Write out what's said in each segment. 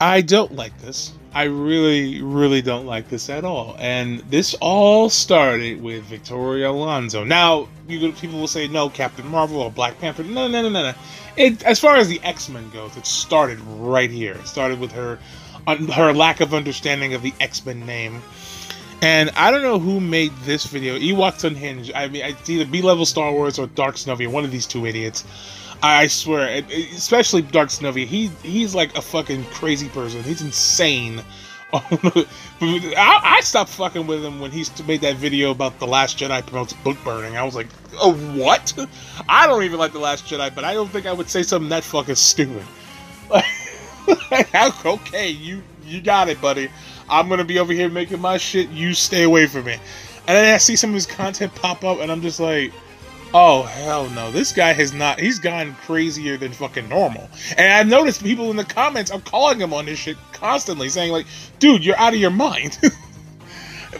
I don't like this. I really, really don't like this at all. And this all started with Victoria Alonso. Now, people will say no, Captain Marvel or Black Panther. No, no, no, no, no. As far as the X-Men goes, it started right here. It started with her lack of understanding of the X-Men name. And I don't know who made this video. Ewoks Unhinged. I mean, it's either B-level Star Wars or Dark Snovian. One of these two idiots. I swear, especially Dark Snovian. He's like a fucking crazy person. He's insane. I stopped fucking with him when he made that video about The Last Jedi promotes book burning. I was like, oh, what? I don't even like The Last Jedi, but I don't think I would say something that fucking stupid. Okay, you got it, buddy. I'm gonna be over here making my shit. You stay away from me. And then I see some of his content pop up, and I'm just like, oh hell no! This guy has not. He's gone crazier than fucking normal. And I've noticed people in the comments are calling him on this shit constantly, saying like, "Dude, you're out of your mind."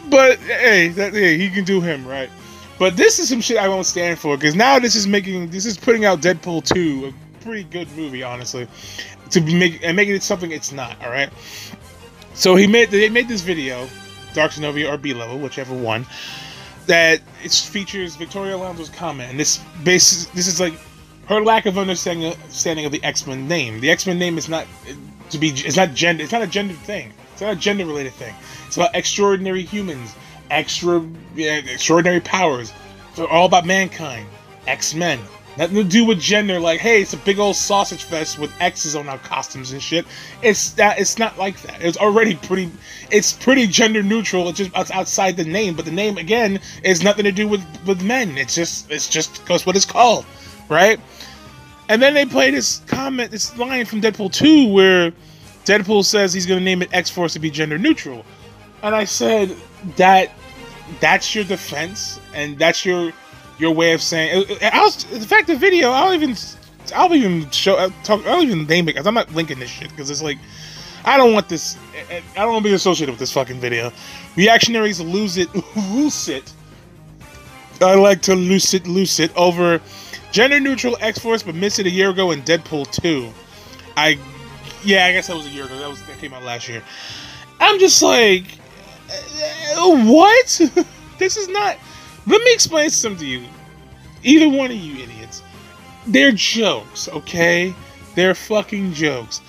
But hey, he can do him, right? But this is some shit I won't stand for, because now this is putting out Deadpool 2, a pretty good movie, honestly, making it something it's not. All right. So they made this video, Dark Zenobia or B-level, whichever one, that it features Victoria Alonso's comment, and this is like her lack of understanding of the X-Men name. The X-Men name is not a gendered thing. It's not a gender related thing. It's about extraordinary humans, extraordinary powers. It's all about mankind. X-Men. Nothing to do with gender. Like, hey, it's a big old sausage fest with X's on our costumes and shit. It's not like that. It's already pretty gender neutral. It's just outside the name, but the name again is nothing to do with men. It's just because what it's called, right? And then they play this line from Deadpool 2 where Deadpool says he's going to name it X-Force to be gender neutral. And I said that's your defense, and that's your way of saying. In fact, the video I'll even name it, because I'm not linking this shit, because it's like I don't want to be associated with this fucking video. Reactionaries lose it. I like to lose it over gender neutral X-Force, but missed it a year ago in Deadpool 2. I guess that was a year ago. That came out last year. I'm just like, what? This is not. Let me explain something to you. Either one of you idiots. They're jokes, okay? They're fucking jokes.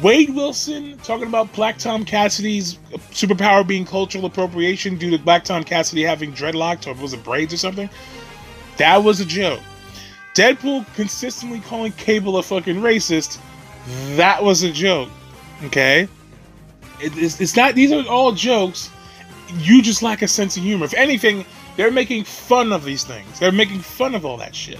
Wade Wilson talking about Black Tom Cassidy's superpower being cultural appropriation due to Black Tom Cassidy having dreadlocks, or was it braids or something? That was a joke. Deadpool consistently calling Cable a fucking racist. That was a joke. Okay? It's not, these are all jokes. You just lack a sense of humor. If anything, they're making fun of these things. They're making fun of all that shit.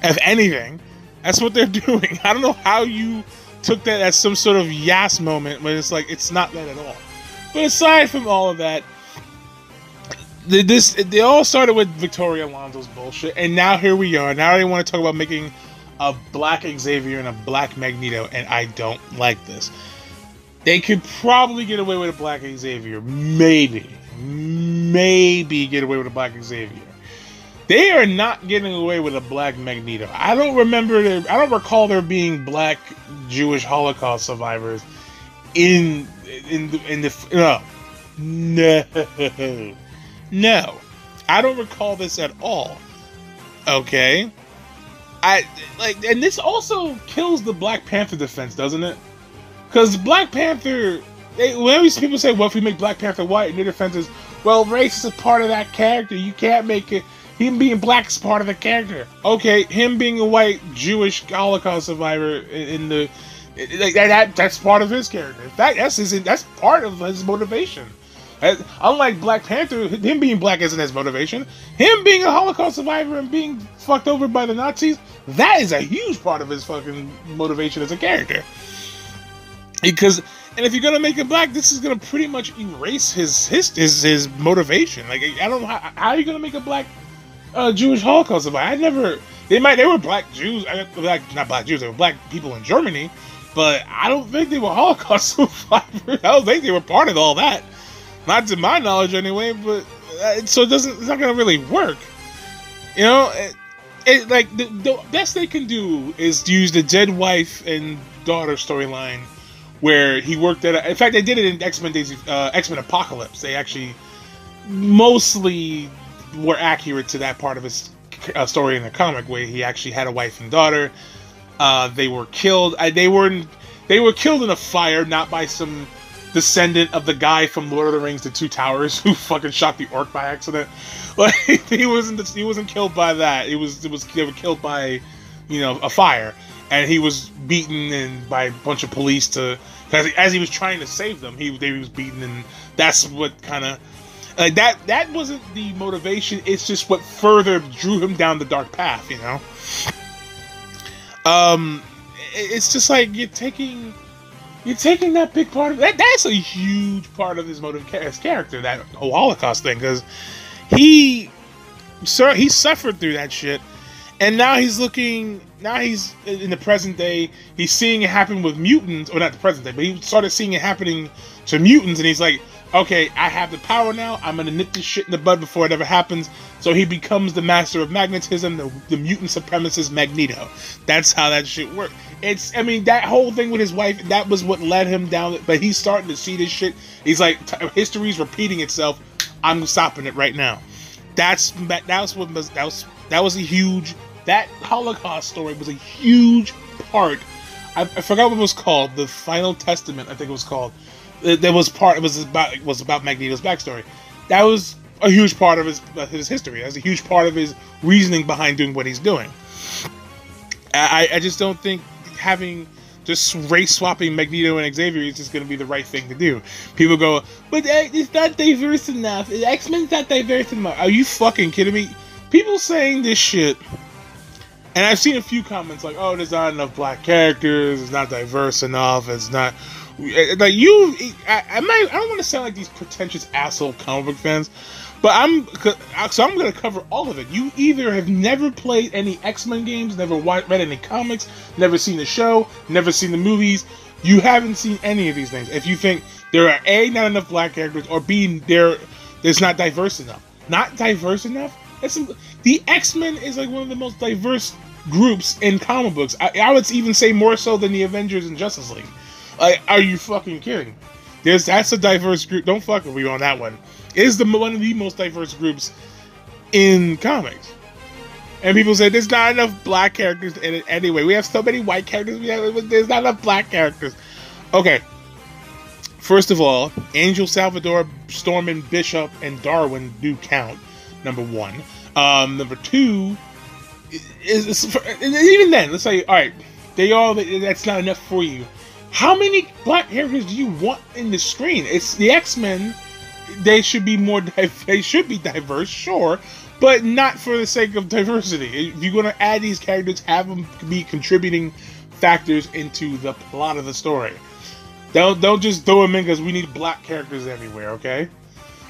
If anything, that's what they're doing. I don't know how you took that as some sort of yas moment, but it's like, it's not that at all. But aside from all of that, they all started with Victoria Alonso's bullshit, and now here we are. Now they want to talk about making a Black Xavier and a Black Magneto, and I don't like this. They could probably get away with a Black Xavier. Maybe get away with a Black Xavier. They are not getting away with a Black Magneto. I don't recall there being Black Jewish Holocaust survivors in the no. I don't recall this at all. Okay? And this also kills the Black Panther defense, doesn't it? Because Black Panther, whenever people say, well, if we make Black Panther white, and their defense is, well, race is part of that character. You can't make it. Him being black is part of the character. Okay, him being a white Jewish Holocaust survivor that's part of his character. In fact, that's part of his motivation. Unlike Black Panther, him being black isn't his motivation. Him being a Holocaust survivor and being fucked over by the Nazis, that is a huge part of his fucking motivation as a character. And if you're gonna make him black, this is gonna pretty much erase his motivation. Like, I don't know how are you gonna make a black Jewish Holocaust survivor. They were black Jews, not black Jews. They were black people in Germany, but I don't think they were Holocaust survivors. I don't think they were part of all that, not to my knowledge anyway. But so it's not gonna really work. You know, the best they can do is use the dead wife and daughter storyline where he worked at. In fact, they did it in X-Men Apocalypse. They actually mostly were accurate to that part of his story in the comic, where he actually had a wife and daughter. They were killed. They were killed in a fire, not by some descendant of the guy from Lord of the Rings: The Two Towers who fucking shot the orc by accident. Like he wasn't killed by that. They were killed by, a fire, and he was beaten by a bunch of police as he was trying to save them. He was beaten, and that's what kind of like that wasn't the motivation. It's just what further drew him down the dark path. It's just like you're taking that big part of that. That's a huge part of his his character, that whole Holocaust thing, because he suffered through that shit, and now he's in the present day. He's seeing it happen with mutants, or not the present day, but he started seeing it happening to mutants, and he's like, okay, I have the power now. I'm gonna nip this shit in the bud before it ever happens. So he becomes the master of magnetism, the mutant supremacist Magneto. That's how that shit worked. That whole thing with his wife, that was what led him down. But he's starting to see this shit. He's like, history's repeating itself. I'm stopping it right now. That Holocaust story was a huge part. I forgot what it was called. The Final Testament, I think it was called. It was about Magneto's backstory. That was a huge part of his history. That's a huge part of his reasoning behind doing what he's doing. I just don't think having just race swapping Magneto and Xavier is just going to be the right thing to do. People go, but it's not diverse enough. X-Men's not diverse enough. Are you fucking kidding me? People saying this shit, and I've seen a few comments like, "Oh, there's not enough black characters. It's not diverse enough. It's not." Like I don't want to sound like these pretentious asshole comic book fans, but I'm going to cover all of it. You either have never played any X-Men games, never read any comics, never seen the show, never seen the movies. You haven't seen any of these things. If you think there are A, not enough black characters, or B, there's not diverse enough. Not diverse enough? The X-Men is like one of the most diverse groups in comic books. I would even say more so than the Avengers and Justice League. Like, are you fucking kidding? That's a diverse group. Don't fuck with me on that one. It is one of the most diverse groups in comics. And people say there's not enough black characters in it anyway. We have so many white characters. There's not enough black characters. Okay. First of all, Angel, Salvador, Storm, Bishop, and Darwin do count. Number one. Number two is even then. Let's say, all right, that's not enough for you. How many black characters do you want in the screen? It's the X-Men. They should be diverse, sure, but not for the sake of diversity. If you're going to add these characters, have them be contributing factors into the plot of the story. Don't just throw them in because we need black characters everywhere, okay?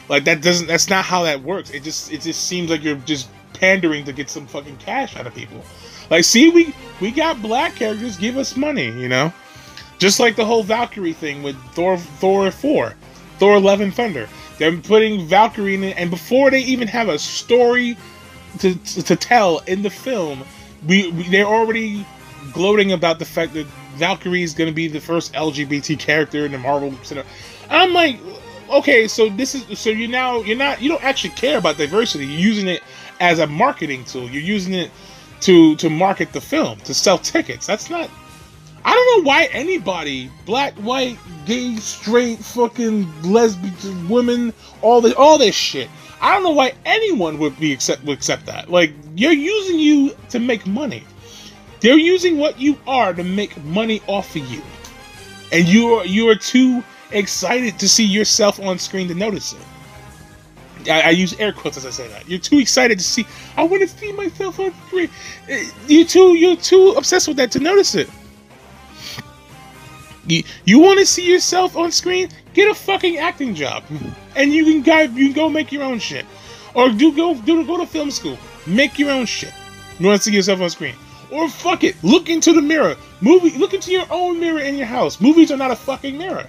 Like that's not how that works. It just seems like you're just pandering to get some fucking cash out of people. Like, see, we got black characters, give us money, Just like the whole Valkyrie thing with Thor 4, Thor: Love and Thunder. They're putting Valkyrie in it, and before they even have a story to tell in the film, they're already gloating about the fact that Valkyrie is going to be the first LGBT character in the Marvel cinema. I'm like, okay, so you don't actually care about diversity. You're using it as a marketing tool. You're using it to market the film, to sell tickets. That's not. I don't know why anybody, black, white, gay, straight, fucking lesbian, women, all this shit. I don't know why anyone would accept that. Like, you're using you to make money. They're using what you are to make money off of you, and you are too excited to see yourself on screen to notice it. I use air quotes as I say that. You're too excited to see. I want to see myself on screen. You're too obsessed with that to notice it. You want to see yourself on screen? Get a fucking acting job, and you can go make your own shit, or go to film school, make your own shit. You want to see yourself on screen, or fuck it, look into the mirror. Look into your own mirror in your house. Movies are not a fucking mirror.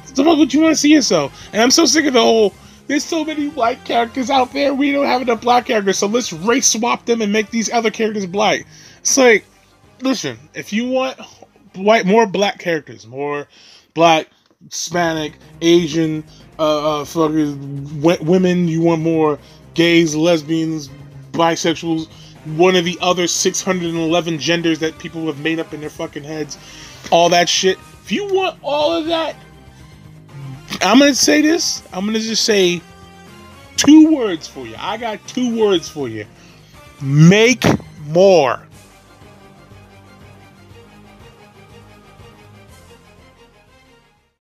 It's about what you want to see yourself. And I'm so sick of the whole. There's so many white characters out there. We don't have enough black characters, so let's race swap them and make these other characters black. It's like, listen, if you want more black characters, more black, Hispanic, Asian, fucking women. You want more gays, lesbians, bisexuals, one of the other 611 genders that people have made up in their fucking heads. All that shit. If you want all of that, I'm gonna say this. I'm gonna just say 2 words for you. I got 2 words for you. Make more.